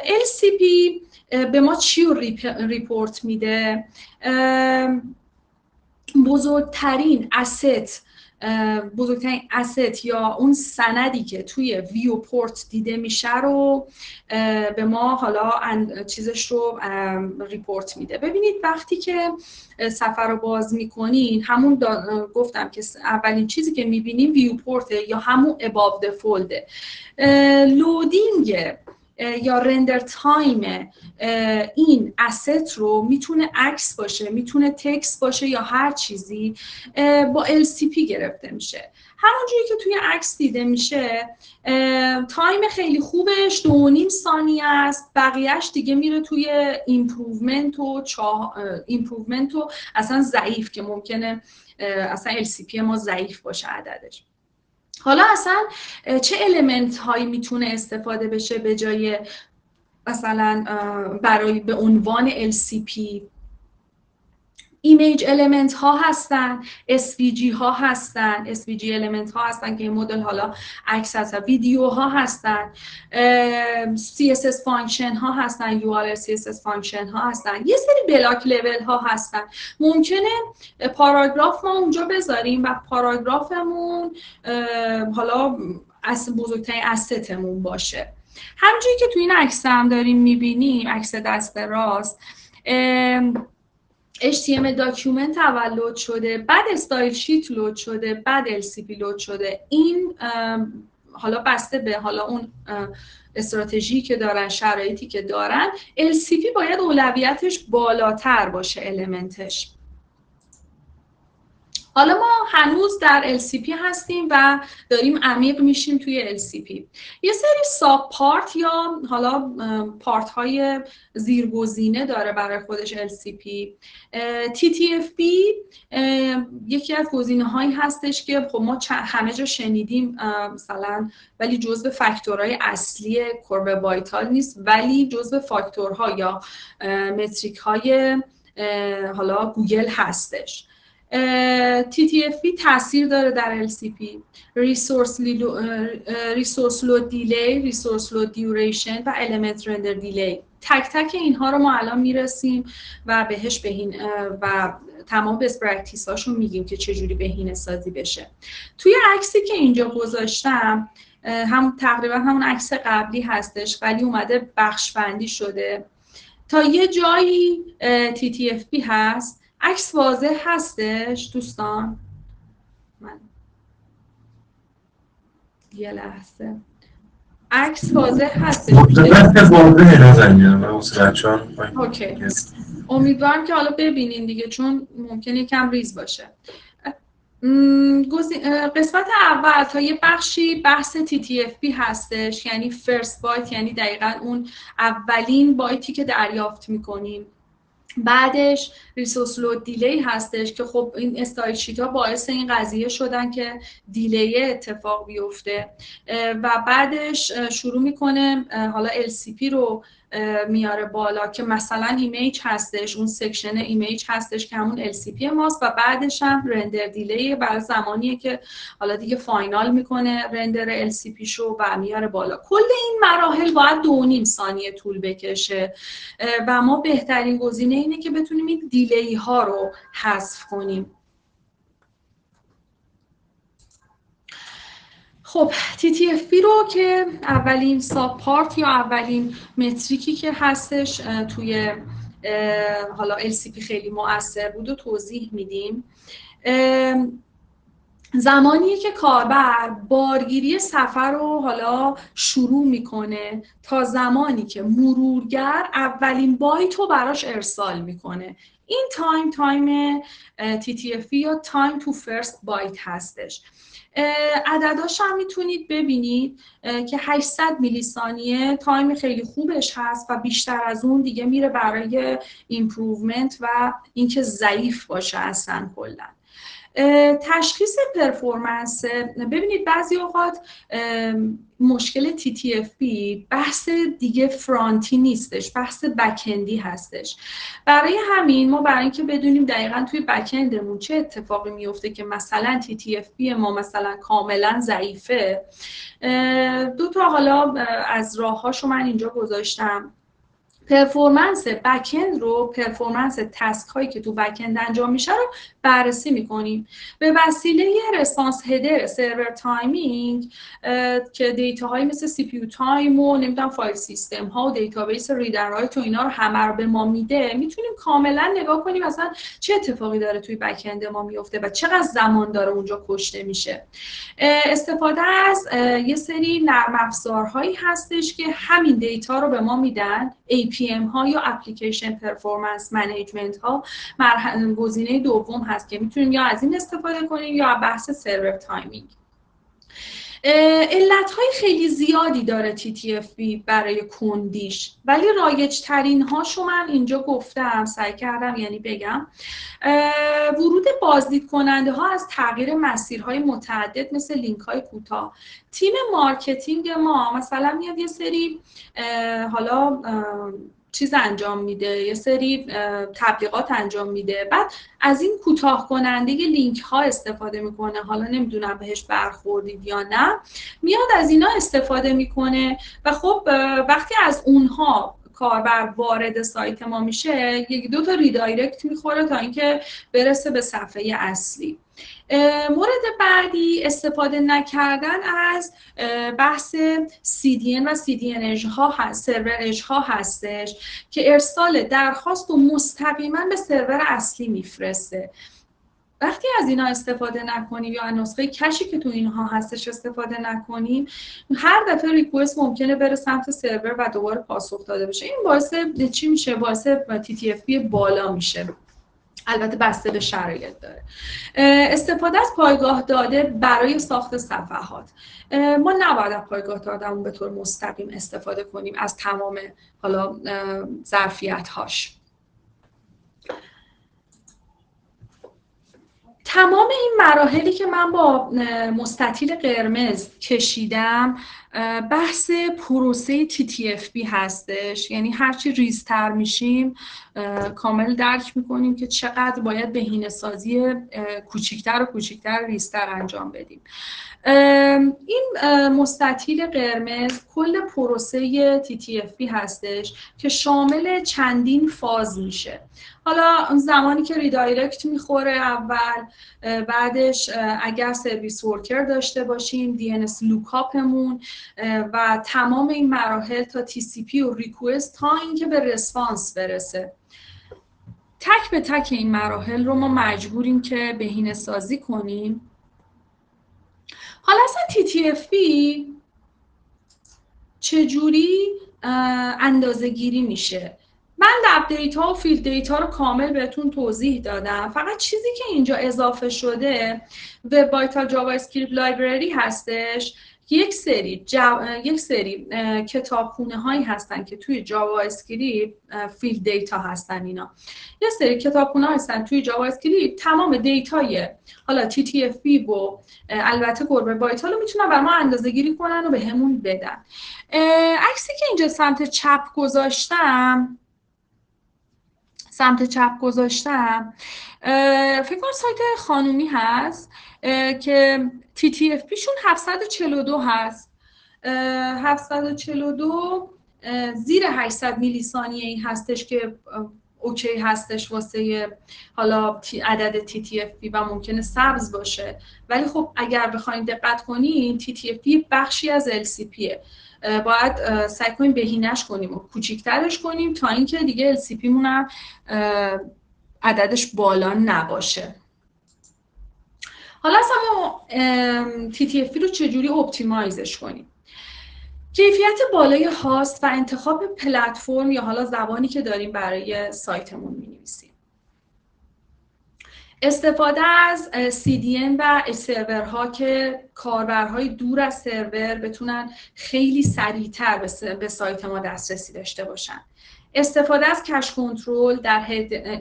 LCP به ما چی رو ریپورت میده؟ بزرگترین asset یا اون سندی که توی ویوپورت دیده میشه رو به ما حالا چیزش رو ریپورت میده. ببینید وقتی که صفحه رو باز میکنین، همون گفتم که اولین چیزی که میبینیم ویوپورت یا همون above the fold. لودینگ یا رندر تایم این asset رو میتونه عکس باشه، میتونه تکست باشه یا هر چیزی با LCP گرفته میشه. همونجوری که توی عکس دیده میشه تایم خیلی خوبش 2.5 ثانیه است، بقیهش دیگه میره توی ایمپروومنت و اصلا ضعیف که ممکنه اصلا LCP ما ضعیف باشه عددش. حالا اصلا چه المنت هایی میتونه استفاده بشه به جای مثلا برای به عنوان LCP؟ ایمیج المنت ها هستن، SVG ها هستن، SVG المنت ها هستن که این مدل حالا عکس هست، ویدیو ها هستن، CSS فانکشن ها هستن، URL CSS فانکشن ها هستن، یه سری بلاک لول ها هستن. ممکنه پاراگراف ما اونجا بذاریم و پاراگرافمون حالا بزرگترین assetمون باشه. همونجوری که تو این عکس هم داریم میبینیم، عکس دست راست، HTML داکیومنت اول لود شده، بعد استایل شیت لود شده، بعد LCP لود شده. این حالا بسته به حالا اون استراتژی که دارن، شرایطی که دارن، LCP باید اولویتش بالاتر باشه المنتش. حالا ما هنوز در LCP هستیم و داریم عمیق میشیم توی LCP. یه سری ساب پارت یا حالا پارت های زیرگزینه داره برای خودش LCP. TTFB یکی از گزینه هایی هستش که خب ما همه جا شنیدیم مثلا، ولی جزو فاکتورهای اصلی کورب وایتال نیست، ولی جزو فاکتورها یا متریک های حالا گوگل هستش. TTFB تاثیر داره در LCP. ریسورس لود دیلی، ریسورس لود دیوریشن و element رندر دیلی. تک تک اینها رو ما الان میرسیم و بهش و تمام بیست پرکتیس هاشون میگیم که چجوری بهینه سازی بشه. توی عکسی که اینجا گذاشتم هم تقریبا همون عکس قبلی هستش، ولی اومده بخش بندی شده. تا یه جایی TTFB هست. عکس واضح هستش دوستان؟ من یه لحظه عکس واضح هستش؟ اوکی. امیدوارم که حالا ببینین دیگه، چون ممکنه یکم ریز باشه. قسمت اول تا یه بخشی بحث TTFB هستش، یعنی فرست بایت، یعنی دقیقاً اون اولین بایتی که دریافت میکنیم. بعدش ریسورس لود دیلی هستش که خب این استایل شیت ها باعث این قضیه شدن که دیلی اتفاق بیفته و بعدش شروع میکنه حالا LCP رو میاره بالا که مثلا ایمیج هستش، اون سکشن ایمیج هستش که همون LCP ماست و بعدش هم رندر دیلی برای زمانیه که حالا دیگه فاینال میکنه رندر LCP شو و میاره بالا. کل این مراحل باید 2.5 ثانیه طول بکشه و ما بهترین گزینه اینه که بتونیم این دیلی ها رو حذف کنیم. خب TTFB رو که اولین ساب پارت یا اولین متریکی که هستش توی حالا LCP خیلی مؤثر بود و توضیح میدیم. زمانیه که کاربر بارگیری صفحه رو حالا شروع میکنه تا زمانی که مرورگر اولین بایت رو براش ارسال میکنه. این تایم TTFB یا time to first byte هستش. عدداش هم میتونید ببینید که 800 میلی ثانیه تایم خیلی خوبش هست و بیشتر از اون دیگه میره برای ایمپروومنت و اینکه ضعیف باشه اصلا کلا. تشخیص پرفورمنس، ببینید بعضی اوقات مشکل TTFP بحث دیگه فرانتی نیستش، بحث بکندی هستش. برای همین ما برای اینکه بدونیم دقیقاً توی بکندمون چه اتفاقی میفته که مثلا TTFP ما مثلا کاملا ضعیفه، دو تا حالا از راه‌هاشو من اینجا گذاشتم. پرفورمنس بک‌اند رو، پرفورمنس تسک هایی که تو بک‌اند انجام میشه رو بررسی میکنیم به وسیله رسپانس هدر سرور تایمینگ که دیتا هایی مثل سی پی یو تایم و نمیدونم فایل سیستم ها و دیتابیس ریدر رایت و اینا رو همه رو به ما میده، میتونیم کاملا نگاه کنیم مثلا چه اتفاقی داره توی بک‌اند ما میفته و چقدر زمان داره اونجا کشته میشه. استفاده از یه سری نرم افزارهایی هستش که همین دیتا رو به ما میدن، APM ها یا اپلیکیشن پرفورمنس منیجمنت ها گزینه دوم هست که میتونیم یا از این استفاده کنیم یا بحث سرور تایمینگ. علتهای خیلی زیادی داره TTFP برای کندیش، ولی رایج ترین هاشو من اینجا گفتم، سعی کردم یعنی بگم. ورود بازدید کننده ها از تغییر مسیرهای متعدد مثل لینک های کوتاه. تیم مارکتینگ ما مثلا میاد یه سری حالا چیز انجام میده، یه سری تبلیغات انجام میده، بعد از این کوتاه کننده لینک ها استفاده میکنه، حالا نمیدونم بهش برخوردید یا نه، میاد از اینا استفاده میکنه و خب وقتی از اونها کاربر وارد سایت ما میشه، یکی دو تا ریدایرکت میخوره تا اینکه برسه به صفحه اصلی. مورد بعدی استفاده نکردن از بحث CDN و CDN ها هست، سرور ها هستش که ارسال درخواست و مستقیما به سرور اصلی میفرسته. وقتی از اینا استفاده نکنیم یا نسخه کشی که تو اینها هستش استفاده نکنیم، هر دفعه ریکوست ممکنه بره سمت سرور و دوباره پاسخ داده بشه. این باعث چی میشه؟ باعث TTFP بالا میشه. البته بسته به شرایط داره. استفاده از پایگاه داده برای ساخت صفحات. ما نباید از پایگاه دادهمون به طور مستقیم استفاده کنیم از تمام حالا ظرفیت هاش. تمام این مراحلی که من با مستطیل قرمز کشیدم بحث پروسه TTFP هستش، یعنی هرچی ریزتر میشیم کامل درک میکنیم که چقدر باید بهینه‌سازی کوچیکتر و کوچیکتر ریزتر انجام بدیم. این مستطیل قرمز کل پروسه TTFP هستش که شامل چندین فاز میشه. حالا زمانی که ریدایرکت میخوره اول، بعدش اگر سرویس ورکر داشته باشیم DNS لوکاپمون و تمام این مراحل تا TCP و ریکوست تا اینکه به رسپانس برسه. تک به تک این مراحل رو ما مجبوریم که بهینه‌سازی کنیم. حالا اصلا TTFP چجوری اندازه گیری میشه؟ من لب دیتا و فیلد دیتا رو کامل بهتون توضیح دادم. فقط چیزی که اینجا اضافه شده وب وایتال جاوا اسکریپت لایبرری هستش. یک سری کتابخونه هایی هستن که توی جاوا اسکریپت فیلد دیتا هستن. اینا یه سری کتابخونه هستن توی جاوا اسکریپت تمام دیتای حالا TTFP و البته گربه وایتال رو میتونن برای ما اندازه‌گیری کنن و بهمون بدن. عکسی که اینجا سمت چپ گذاشتم فکر کنم سایت خانومی هست که TTFP شون 742 هست. 742 زیر 800 میلی ثانیه ای هستش که اوکی هستش واسه حالا عدد TTFP و ممکنه سبز باشه، ولی خب اگر بخواید دقت کنین TTFP بخشی از LCPه، باید سعی کنیم بهینه‌اش کنیم و کوچیک‌ترش کنیم تا اینکه دیگه LCP مون هم عددش بالا نباشه. حالا اصلا TTFP رو چجوری اپتیمایزش کنیم؟ کیفیت بالای هاست و انتخاب پلتفرم یا حالا زبانی که داریم برای سایتمون می‌نویسیم. استفاده از CDN و سرورها که کاربرهای دور از سرور بتونن خیلی سریعتر به سایت ما دسترسی داشته باشن. استفاده از کش کنترل در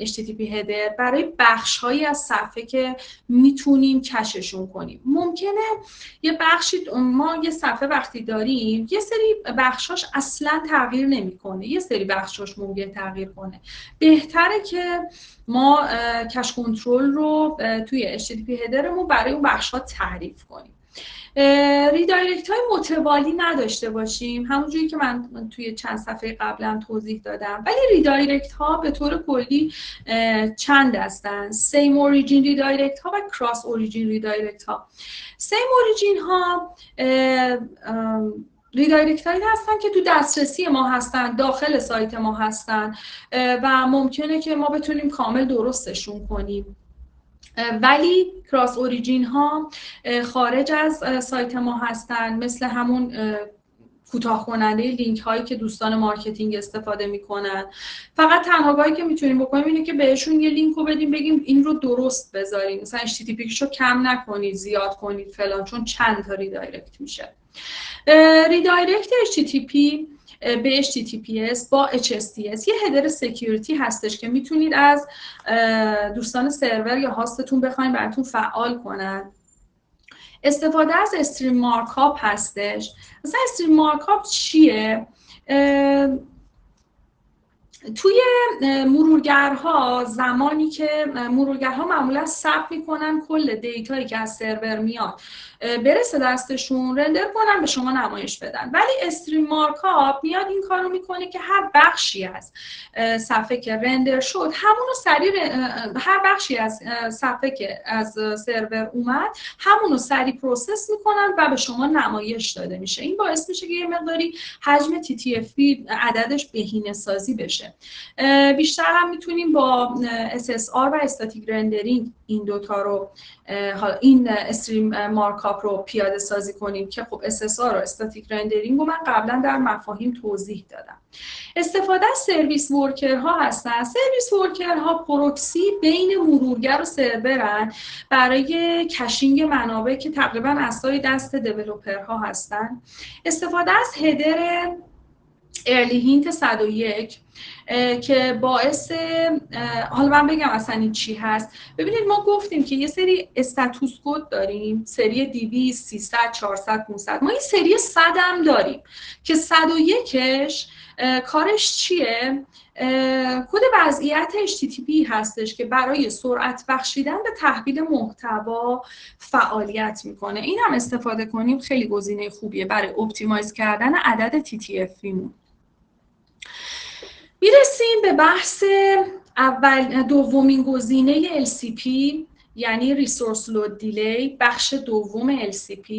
HTTP هدر برای بخش‌هایی از صفحه که میتونیم کششون کنیم. ممکنه یه بخشی ما یه صفحه وقتی داریم یه سری بخشاش اصلا تغییر نمیکنه، یه سری بخشاش ممکن تغییر کنه. بهتره که ما کش کنترل رو توی HTTP هدرمون برای اون بخش‌ها تعریف کنیم. ریدایرکت های متوالی نداشته باشیم، همونجوری که من توی چند صفحه قبلا توضیح دادم. ولی ریدایرکت ها به طور کلی چند هستن: سیم اوریجین ریدایرکت ها و کراس اوریجین ریدایرکت ها. سیم اوریجین ها ریدایرکت هایی هستن که تو دسترسی ما هستن، داخل سایت ما هستن و ممکنه که ما بتونیم کامل درستشون کنیم. ولی کراس اوریجین ها خارج از سایت ما هستن، مثل همون کوتاه کننده لینک هایی که دوستان مارکتینگ استفاده میکنن. فقط تنها کاری که میتونیم بکنیم اینه که بهشون یه لینک رو بدیم، بگیم این رو درست بذاریم، مثلا HTTP رو کم نکنید، زیاد کنید فلان، چون چند تا ریدایرکت میشه. ریدایرکت HTTP به HTTPS با HSTS یه هدر سکیوریتی هستش که میتونید از دوستان سرور یا هاستتون بخواید براتون فعال کنن. استفاده از استریم مارکاپ هستش. مثلا استریم مارکاپ چیه؟ توی مرورگرها زمانی که مرورگرها معمولا ثبت میکنن کل دیتایی که از سرور میاد برسه دستشون، رندر کنن به شما نمایش بدن. ولی استریم مارکاپ میاد این کارو میکنه که هر بخشی از صفحه که رندر شد همونو سریع، هر بخشی از صفحه که از سرور اومد همونو سریع پروسس میکنن و به شما نمایش داده میشه. این باعث میشه که یه مقداری حجم TTFP عددش بهینه‌سازی بشه. بیشتر هم میتونیم با SSR و استاتیک رندرینگ این دوتا رو، این استریم مارکاپ رو پیاده سازی کنیم که خب SSR و استاتیک رندرینگ رو من قبلا در مفاهیم توضیح دادم. استفاده از سرویس ورکرها هستن. سرویس ورکرها پروکسی بین مرورگر و سرورن برای کشینگ منابع که تقریبا اسای دست دیولپرها هستن. استفاده از هدر ارلی هینت 101 که باعث، حالا من بگم اصلا این چی هست. ببینید ما گفتیم که یه سری استاتوس کد داریم، سری 200 300 400 500. ما این سری 100 هم داریم که 101ش کارش چیه؟ کد وضعیت HTTP هستش که برای سرعت بخشیدن به تحویل محتوا فعالیت میکنه. این هم استفاده کنیم، خیلی گزینه خوبیه برای اپتیمایز کردن عدد TTFP مون. میرسیم به بحث دومین گزینه LCP، یعنی Resource Load Delay، بخش دوم LCP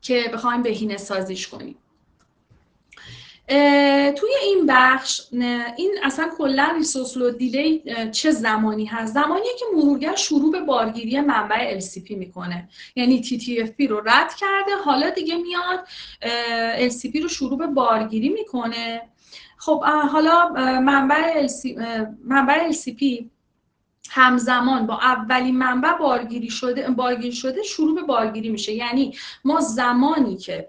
که بخوایم بهینه سازیش کنیم. توی این بخش این اصلا کلا ریسورس لود دیلی چه زمانی هست؟ زمانیه که مرورگر شروع به بارگیری منبع LCP میکنه، یعنی TTFP رو رد کرده، حالا دیگه میاد LCP رو شروع به بارگیری میکنه. خب حالا منبع LCP همزمان با اولین منبع بارگیری شده شروع به بارگیری میشه. یعنی ما زمانی که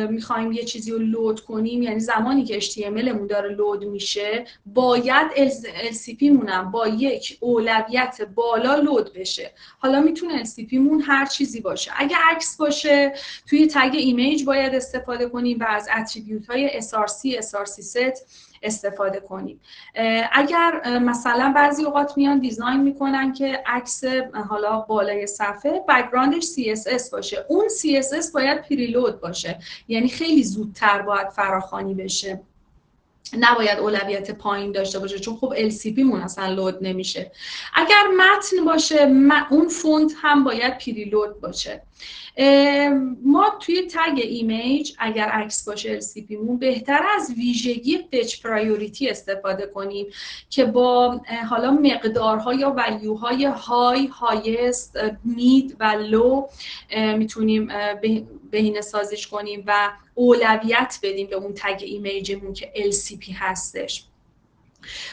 میخوایم یه چیزی رو لود کنیم، یعنی زمانی که HTML مون داره لود میشه، باید LCP مونم با یک اولویت بالا لود بشه. حالا میتونه LCP مون هر چیزی باشه. اگه عکس باشه توی تگ ایمیج باید استفاده کنیم و از اتریبیوت های SRC set استفاده کنیم. اگر مثلا بعضی اوقات میان دیزاین میکنن که عکس حالا بالای صفحه بک‌گراندش CSS باشه، اون CSS باید پریلود باشه، یعنی خیلی زودتر باید فراخوانی بشه، نباید اولویت پایین داشته باشه، چون خب LCP مون اصلا لود نمیشه. اگر متن باشه اون فونت هم باید پریلود باشه. ما توی تگ ایمیج اگر عکس باشه LCP مون بهتر از ویژگی فچ پرایوریتی استفاده کنیم که با حالا مقدارها یا ولیوهای های، هایست، مید و لو میتونیم بهینه سازیش کنیم و اولویت بدیم به اون تگ ایمیجمون که LCP هستش.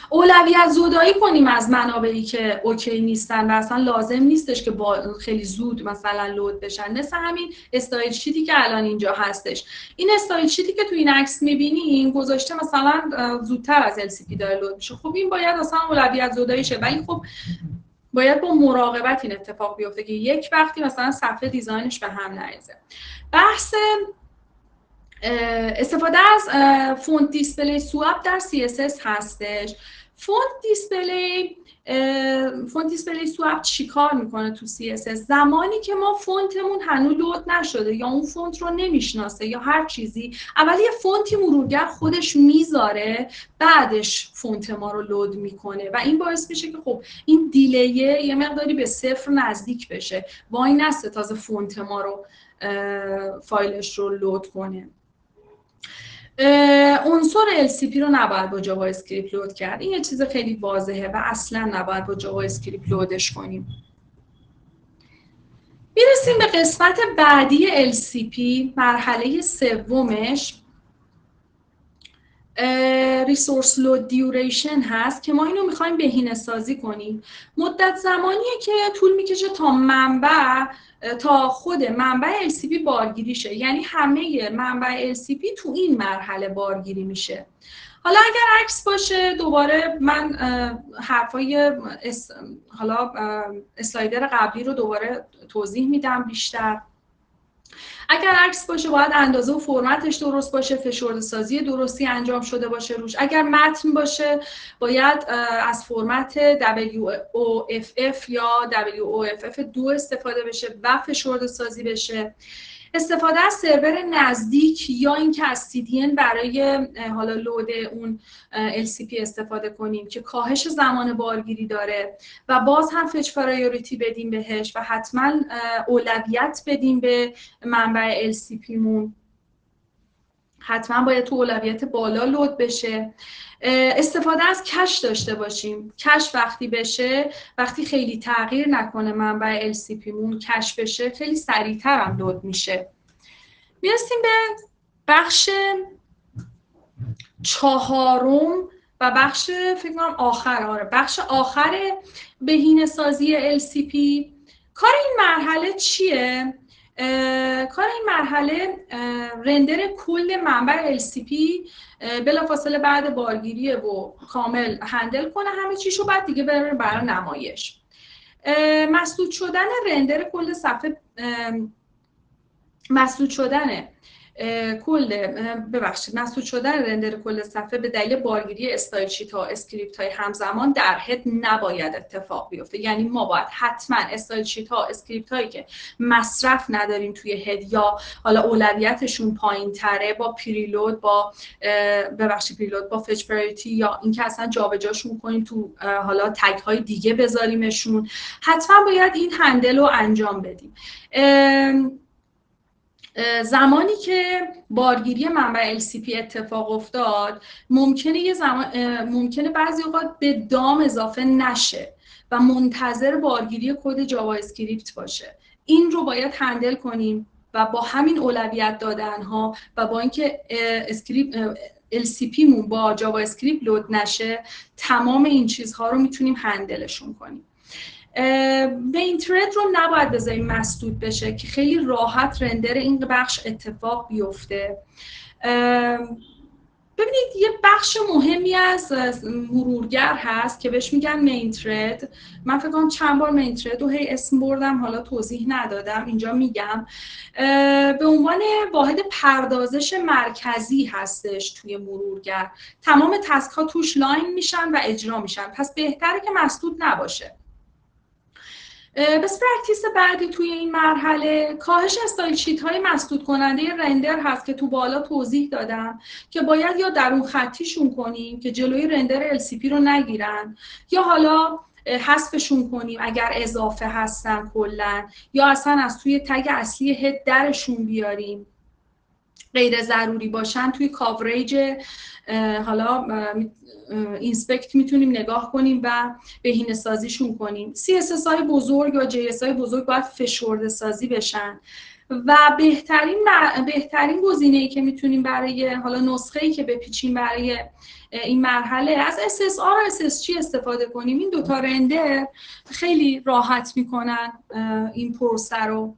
اولویت زدایی کنیم از منابعی که اوکی نیستن و اصلا لازم نیستش که با خیلی زود مثلا لود بشن. مثل همین استایل شیتی که الان اینجا هستش، این استایل شیتی که تو این عکس می‌بینین گذاشته مثلا زودتر از LCP داره لود میشه. خب این باید اصلا اولویت زدایی شه، ولی خب باید با مراقبت این اتفاق بیفته که یک وقتی مثلا صفحه دیزاینش به هم نریزه. بحث استفاده از فونت دیسپلی سواب در CSS هستش. فونت دیسپلی سواب چی کار میکنه تو CSS؟ زمانی که ما فونتمون هنوز لود نشده یا اون فونت رو نمیشناسه یا هر چیزی، اول یه فونتی مرورگر خودش میذاره، بعدش فونت ما رو لود میکنه و این باعث میشه که خب این دیلیه یه مقداری به صفر نزدیک بشه، وای نسته تازه فونت ما رو فایلش رو لود کنه. عنصر LCP رو نباید با جاوا اسکریپت لود کرد. این یه چیز خیلی واضحه و اصلا نباید با جاوا اسکریپت لودش کنیم. میرسیم به قسمت بعدی LCP، مرحله سومش ریسورس لود دیوریشن هست که ما اینو میخوایم بهینه سازی کنیم. مدت زمانیه که طول میکشه تا خود منبع LCP بارگیری شه، یعنی همه منبع LCP تو این مرحله بارگیری میشه. حالا اگر عکس باشه دوباره من حرفای حالا اسلایدر قبلی رو دوباره توضیح میدم بیشتر. اگر عکس باشه باید اندازه و فرمتش درست باشه، فشرده سازی درستی انجام شده باشه روش. اگر متن باشه باید از فرمت WOFF یا WOFF2 استفاده بشه و فشرده سازی بشه. استفاده از سرور نزدیک یا اینکه از CDN برای حالا لود اون LCP استفاده کنیم که کاهش زمان بارگیری داره و باز هم فچ پرایوریتی بدیم بهش و حتما اولویت بدیم به منبع LCP مون، حتما باید تو اولویت بالا لود بشه. استفاده از کش داشته باشیم. کش وقتی بشه، وقتی خیلی تغییر نکنه منبع LCP مون، کش بشه خیلی سریعتر هم لود میشه. میرسیم به بخش چهارم و بخش فکر کنم بخش آخر بهینه‌سازی LCP. کار این مرحله چیه؟ کار این مرحله رندر کل منبع LCP بلافاصله بعد بارگیری و کامل هندل کنه همه چیشو، بعد دیگه بره برای نمایش. مسدود شدن رندر کل صفحه، مسدود شدن رندر کل صفحه به دلیل بارگیری استایل شیت ها اسکریپت های همزمان در هد نباید اتفاق بیفته. یعنی ما باید حتما استایل شیت ها اسکریپت هایی که مصرف نداریم توی هد یا حالا اولویتشون پایین تره با پریلود با فچ پرایوریتی یا اینکه اصلا جابجاشون کنیم تو حالا تگ های دیگه بذاریمشون، حتما باید این هندل رو انجام بدیم. زمانی که بارگیری منبع LCP اتفاق افتاد ممکنه بعضی اوقات به دام اضافه نشه و منتظر بارگیری کد جاوا اسکریپت باشه. این رو باید هندل کنیم و با همین اولویت دادن ها و با اینکه LCP مون با جاوا اسکریپت لود نشه، تمام این چیزها رو میتونیم هندلشون کنیم. مین ترید رو نباید بذاریم مسدود بشه که خیلی راحت رندر این بخش اتفاق بیفته. ببینید یه بخش مهمی از مرورگر هست که بهش میگن مین ترید. من فکر کنم چند بار مین ترید رو هی اسم بردم، حالا توضیح ندادم، اینجا میگم. به عنوان واحد پردازش مرکزی هستش توی مرورگر. تمام تسک ها توش لاین میشن و اجرا میشن، پس بهتره که مسدود نباشه. بس پرکتیس بعدی توی این مرحله کاهش استایل شیت های مسدود کننده رندر هست که تو بالا توضیح دادم که باید یا درون خطیشون کنیم که جلوی رندر LCP رو نگیرن، یا حالا حذفشون کنیم اگر اضافه هستن کلا، یا اصلا از توی تگ اصلی هد درشون بیاریم. غیر ضروری باشن توی کاوریج حالا اینسپکت میتونیم نگاه کنیم و بهینه سازیشون کنیم. CSS های بزرگ یا JS های بزرگ باید فشرده سازی بشن و بهترین گزینه‌ای که میتونیم برای حالا نسخه‌ای که بپیچیم برای این مرحله از SSR و SSG استفاده کنیم. این دوتا رندر خیلی راحت میکنن این پروسه رو.